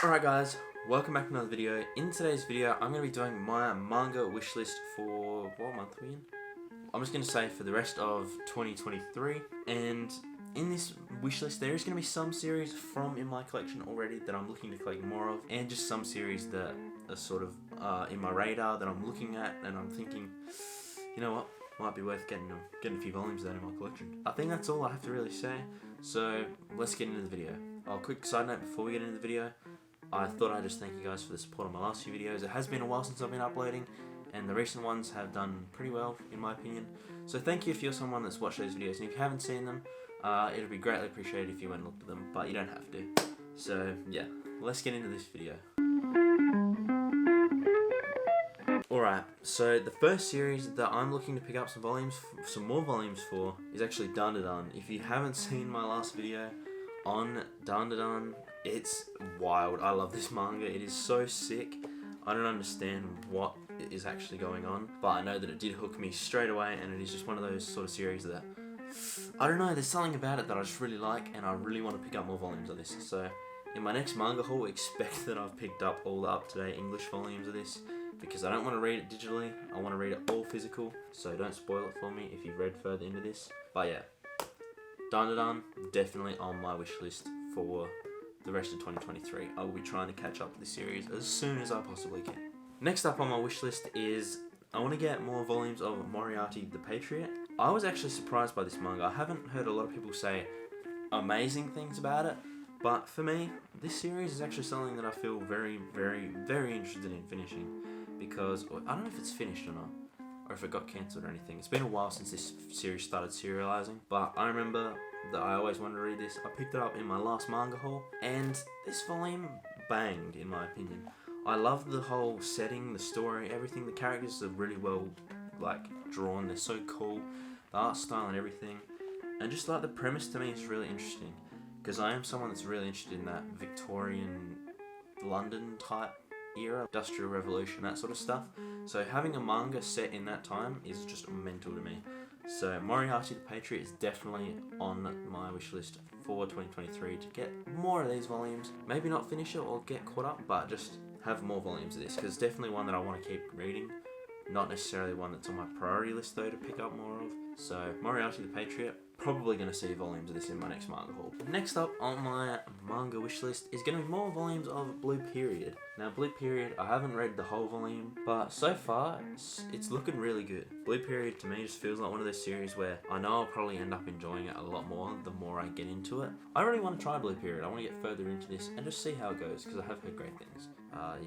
Alright guys, welcome back to another video. In today's video, I'm going to be doing my manga wishlist for, what month are we in? I'm just going to say for the rest of 2023, and in this wishlist there is going to be some series from in my collection already that I'm looking to collect more of, and just some series that are sort of in my radar that I'm looking at and I'm thinking, you know what, might be worth getting a few volumes of that in my collection. I think that's all I have to really say, so let's get into the video. A quick side note before we get into the video, I thought I'd just thank you guys for the support on my last few videos. It has been a while since I've been uploading, and the recent ones have done pretty well, in my opinion. So thank you if you're someone that's watched those videos, and if you haven't seen them, it would be greatly appreciated if you went and looked at them, but you don't have to. So yeah, let's get into this video. Alright, so the first series that I'm looking to pick up some more volumes for, is actually Dandadan. If you haven't seen my last video on Dandadan, it's wild. I love this manga. It is so sick. I don't understand what is actually going on, but I know that it did hook me straight away, and it is just one of those sort of series that, I don't know, there's something about it that I just really like, and I really want to pick up more volumes of this. So in my next manga haul, expect that I've picked up all the up-to-date English volumes of this, because I don't want to read it digitally. I want to read it all physical, so don't spoil it for me if you've read further into this. But yeah, Dandadan, definitely on my wish list for the rest of 2023. I will be trying to catch up with this series as soon as I possibly can. Next up on my wish list is, I want to get more volumes of Moriarty the Patriot. I was actually surprised by this manga. I haven't heard a lot of people say amazing things about it, but for me, this series is actually something that I feel very, very, very interested in finishing, because I don't know if it's finished or not, or if it got cancelled or anything. It's been a while since this series started serializing, but I remember that I always wanted to read this. I picked it up in my last manga haul, and this volume banged, in my opinion. I love the whole setting, the story, everything. The characters are really well drawn. They're so cool. The art style and everything, and just the premise to me is really interesting, because I am someone that's really interested in that Victorian London type era, Industrial Revolution, that sort of stuff. So having a manga set in that time is just mental to me. So Moriarty the Patriot is definitely on my wish list for 2023 to get more of these volumes. Maybe not finish it or get caught up, but just have more volumes of this, because it's definitely one that I want to keep reading. Not necessarily one that's on my priority list though to pick up more of. So Moriarty the Patriot, probably going to see volumes of this in my next manga haul. Next up on my manga wish list is going to be more volumes of Blue Period. Now Blue Period, I haven't read the whole volume, but so far it's looking really good. Blue Period to me just feels like one of those series where I know I'll probably end up enjoying it a lot more the more I get into it. I really want to try Blue Period. I want to get further into this and just see how it goes, because I have heard great things.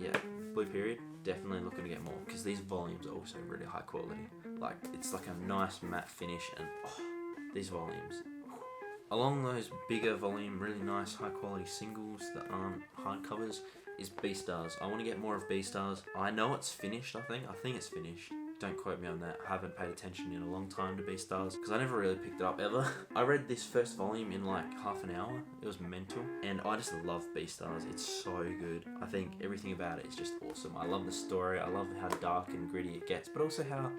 Yeah, Blue Period, definitely looking to get more, because these volumes are also really high quality. It's like a nice matte finish, and these volumes. Along those bigger volume, really nice high quality singles that aren't hardcovers is B-Stars. I want to get more of B-Stars. I know it's finished, I think it's finished. Don't quote me on that. I haven't paid attention in a long time to B-Stars, because I never really picked it up ever. I read this first volume in half an hour. It was mental, and I just love B-Stars. It's so good. I think everything about it is just awesome. I love the story. I love how dark and gritty it gets, but also how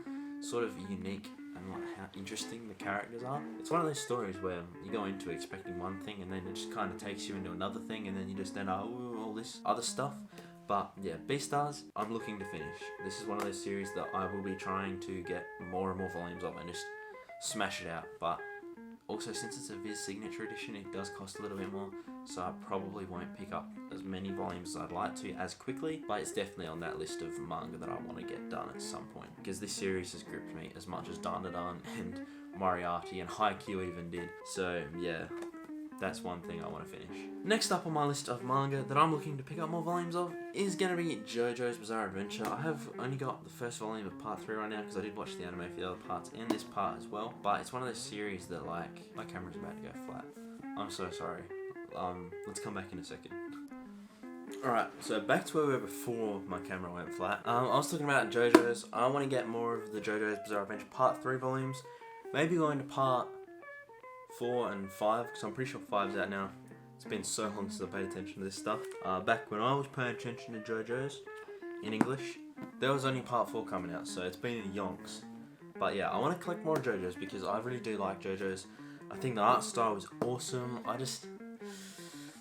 sort of unique and how interesting the characters are. It's one of those stories where you go into expecting one thing, and then it just kind of takes you into another thing, and then you just end up all this other stuff. But yeah, B-Stars, I'm looking to finish. This is one of those series that I will be trying to get more and more volumes of and just smash it out. But also, since it's a Viz Signature Edition, it does cost a little bit more, so I probably won't pick up as many volumes as I'd like to as quickly, but it's definitely on that list of manga that I want to get done at some point, because this series has gripped me as much as Dandadan and Moriarty and Haikyuu even did. So yeah, that's one thing I want to finish. Next up on my list of manga that I'm looking to pick up more volumes of is going to be JoJo's Bizarre Adventure. I have only got the first volume of part 3 right now, because I did watch the anime for the other parts and this part as well. But it's one of those series that my camera's about to go flat. I'm so sorry. Let's come back in a second. Alright, so back to where we were before my camera went flat. I was talking about JoJo's. I want to get more of the JoJo's Bizarre Adventure part 3 volumes. Maybe going to part 4 and 5, because I'm pretty sure 5's out now. It's been so long since I paid attention to this stuff. Back when I was paying attention to JoJo's in English, there was only part 4 coming out, so it's been in yonks. But yeah, I want to collect more JoJo's, because I really do like JoJo's. I think the art style is awesome.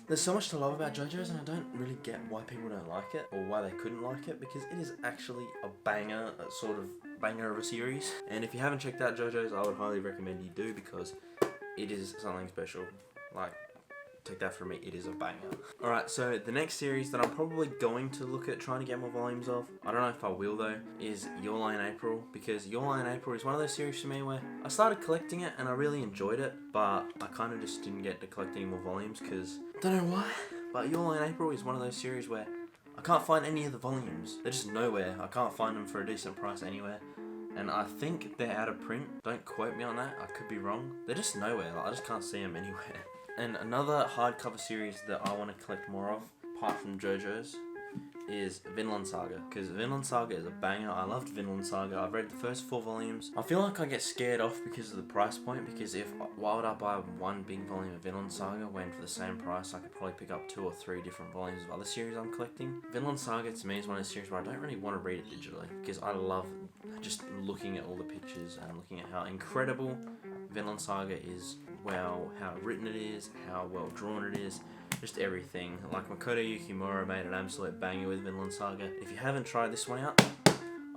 There's so much to love about JoJo's, and I don't really get why people don't like it, or why they couldn't like it, because it is actually a banger, a sort of banger of a series. And if you haven't checked out JoJo's, I would highly recommend you do, because it is something special. Like, take that from me, it is a banger. Alright, so the next series that I'm probably going to look at trying to get more volumes of, I don't know if I will though, is Your Lie in April, because Your Lie in April is one of those series for me where I started collecting it and I really enjoyed it, but I kind of just didn't get to collect any more volumes because, don't know why, but Your Lie in April is one of those series where I can't find any of the volumes. They're just nowhere. I can't find them for a decent price anywhere. And I think they're out of print. Don't quote me on that, I could be wrong. They're just nowhere, like, I just can't see them anywhere. And another hardcover series that I want to collect more of, apart from JoJo's, is Vinland Saga. Because Vinland Saga is a banger. I loved Vinland Saga. I've read the first 4 volumes. I feel like I get scared off because of the price point, because why would I buy one big volume of Vinland Saga when for the same price I could probably pick up 2 or 3 different volumes of other series I'm collecting? Vinland Saga to me is one of those series where I don't really want to read it digitally, because I love just looking at all the pictures and looking at how incredible Vinland Saga is, well, how written it is, how well drawn it is, just everything. Like, Makoto Yukimura made an absolute banger with Vinland Saga. If you haven't tried this one out,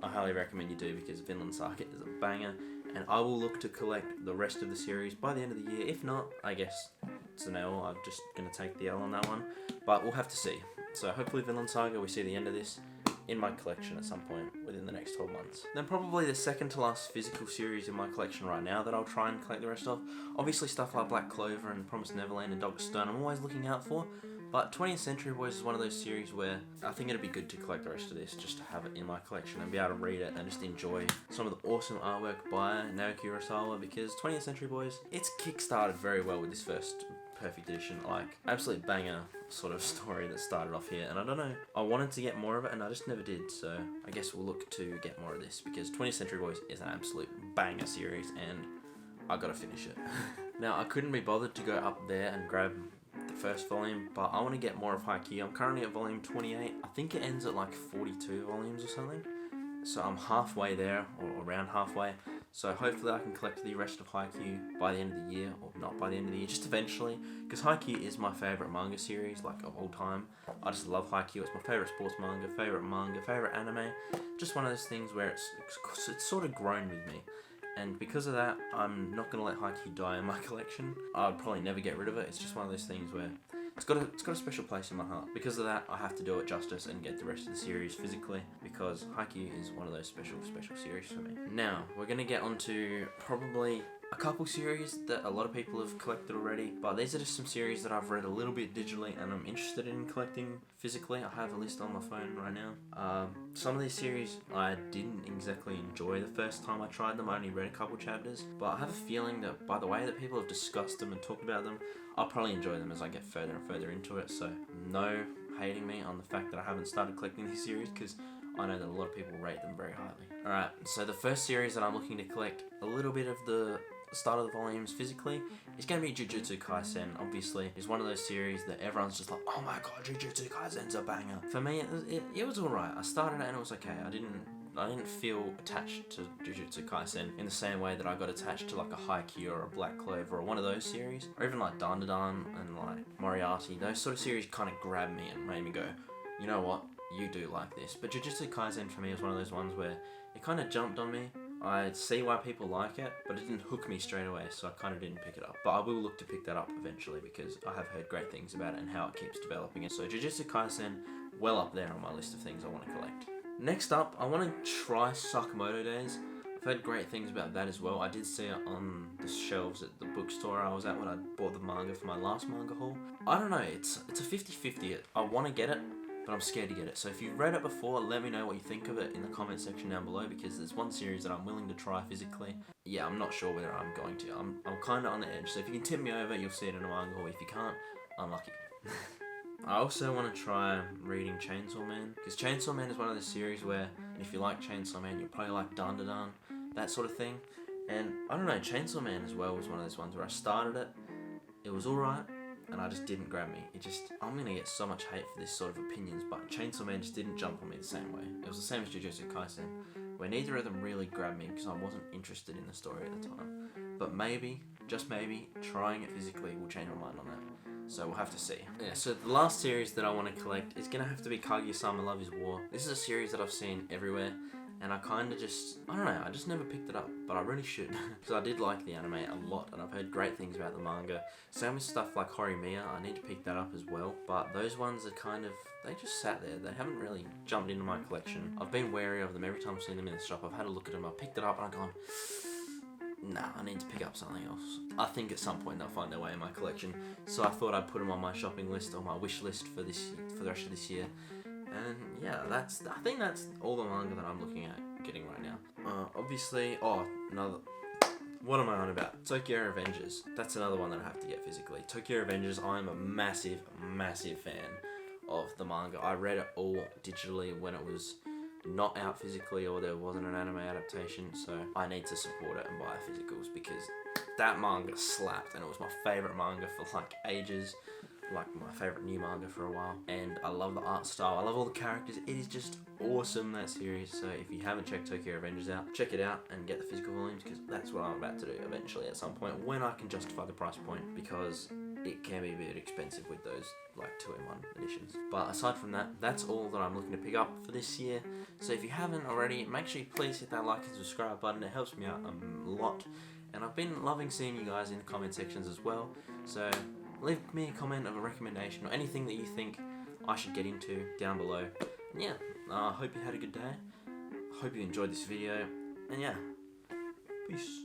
I highly recommend you do, because Vinland Saga is a banger, and I will look to collect the rest of the series by the end of the year. If not, I guess it's an L. I'm just going to take the L on that one, but we'll have to see. So hopefully Vinland Saga, we see the end of this in my collection at some point within the next 12 months. Then probably the second to last physical series in my collection right now that I'll try and collect the rest of. Obviously stuff like Black Clover and Promised Neverland and Dr. Stone I'm always looking out for, but 20th Century Boys is one of those series where I think it'd be good to collect the rest of this, just to have it in my collection and be able to read it and just enjoy some of the awesome artwork by Naoki Urasawa, because 20th Century Boys, it's kickstarted very well with this first perfect edition, like absolute banger sort of story that started off here, and I don't know, I wanted to get more of it and I just never did, so I guess we'll look to get more of this, because 20th Century Boys is an absolute banger series and I gotta finish it. Now, I couldn't be bothered to go up there and grab the first volume, but I want to get more of Haikyuu. I'm currently at volume 28. I think it ends at like 42 volumes or something, so I'm halfway there, or around halfway. So hopefully I can collect the rest of Haikyuu by the end of the year, or not by the end of the year, just eventually, because Haikyuu is my favourite manga series, like, of all time. I just love Haikyuu. It's my favourite sports manga, favourite anime. Just one of those things where it's sort of grown with me. And because of that, I'm not going to let Haikyuu die in my collection. I'd probably never get rid of it. It's just one of those things where it's got a special place in my heart. Because of that, I have to do it justice and get the rest of the series physically, because Haikyuu is one of those special series for me. Now, we're going to get onto probably a couple series that a lot of people have collected already, but these are just some series that I've read a little bit digitally and I'm interested in collecting physically. I have a list on my phone right now. Some of these series I didn't exactly enjoy the first time I tried them. I only read a couple chapters, but I have a feeling that by the way that people have discussed them and talked about them, I'll probably enjoy them as I get further and further into it. So no hating me on the fact that I haven't started collecting these series, because I know that a lot of people rate them very highly. Alright, so the first series that I'm looking to collect a little bit of the start of the volumes physically is going to be Jujutsu Kaisen. Obviously, it's one of those series that everyone's just like, oh my god, Jujutsu Kaisen's a banger. For me, it was alright. I started it and it was okay. I didn't feel attached to Jujutsu Kaisen in the same way that I got attached to like a Haikyuu or a Black Clover or one of those series, or even like Dandadan and like Moriarty. Those sort of series kind of grabbed me and made me go, you know what, you do like this. But Jujutsu Kaisen for me is one of those ones where it kind of jumped on me. I see why people like it, but it didn't hook me straight away, so I kind of didn't pick it up. But I will look to pick that up eventually, because I have heard great things about it and how it keeps developing it. So Jujutsu Kaisen, well up there on my list of things I want to collect. Next up, I want to try Sakamoto Days. I've heard great things about that as well. I did see it on the shelves at the bookstore I was at when I bought the manga for my last manga haul. I don't know, it's a 50-50. I want to get it, but I'm scared to get it. So if you've read it before, let me know what you think of it in the comment section down below, because there's one series that I'm willing to try physically. Yeah, I'm not sure whether I'm going to. I'm kind of on the edge. So if you can tip me over, you'll see it in a manga haul. If you can't, unlucky. I also want to try reading Chainsaw Man, because Chainsaw Man is one of the series where if you like Chainsaw Man, you'll probably like Dandadan, that sort of thing. And I don't know, Chainsaw Man as well was one of those ones where I started it, it was alright, and I just didn't grab me. I'm gonna get so much hate for this sort of opinions, but Chainsaw Man just didn't jump on me the same way. It was the same as Jujutsu Kaisen, where neither of them really grabbed me because I wasn't interested in the story at the time. But maybe, just maybe, trying it physically will change my mind on that. So we'll have to see. Yeah, so the last series that I want to collect is going to have to be Kaguya-sama Love is War. This is a series that I've seen everywhere, and I kind of just, I don't know, I just never picked it up, but I really should. Because I did like the anime a lot, and I've heard great things about the manga. Same with stuff like Horimiya, I need to pick that up as well. But those ones are kind of, they just sat there. They haven't really jumped into my collection. I've been wary of them every time I've seen them in the shop. I've had a look at them, I've picked it up, and I've gone, nah, I need to pick up something else. I think at some point they'll find their way in my collection. So I thought I'd put them on my shopping list or my wish list for the rest of this year. And yeah, I think that's all the manga that I'm looking at getting right now. Obviously, what am I on about? Tokyo Revengers. That's another one that I have to get physically. Tokyo Revengers, I'm a massive, massive fan of the manga. I read it all digitally when it was not out physically or there wasn't an anime adaptation, so I need to support it and buy physicals because that manga slapped and it was my favourite manga for like ages, like my favourite new manga for a while, and I love the art style, I love all the characters, it is just awesome, that series. So if you haven't checked Tokyo Revengers out, check it out and get the physical volumes because that's what I'm about to do eventually at some point when I can justify the price point, because it can be a bit expensive with those like 2-in-1 editions. But aside from that, that's all that I'm looking to pick up for this year. So if you haven't already, make sure you please hit that like and subscribe button. It helps me out a lot. And I've been loving seeing you guys in the comment sections as well. So leave me a comment of a recommendation or anything that you think I should get into down below. And yeah, I hope you had a good day. Hope you enjoyed this video. And yeah, peace.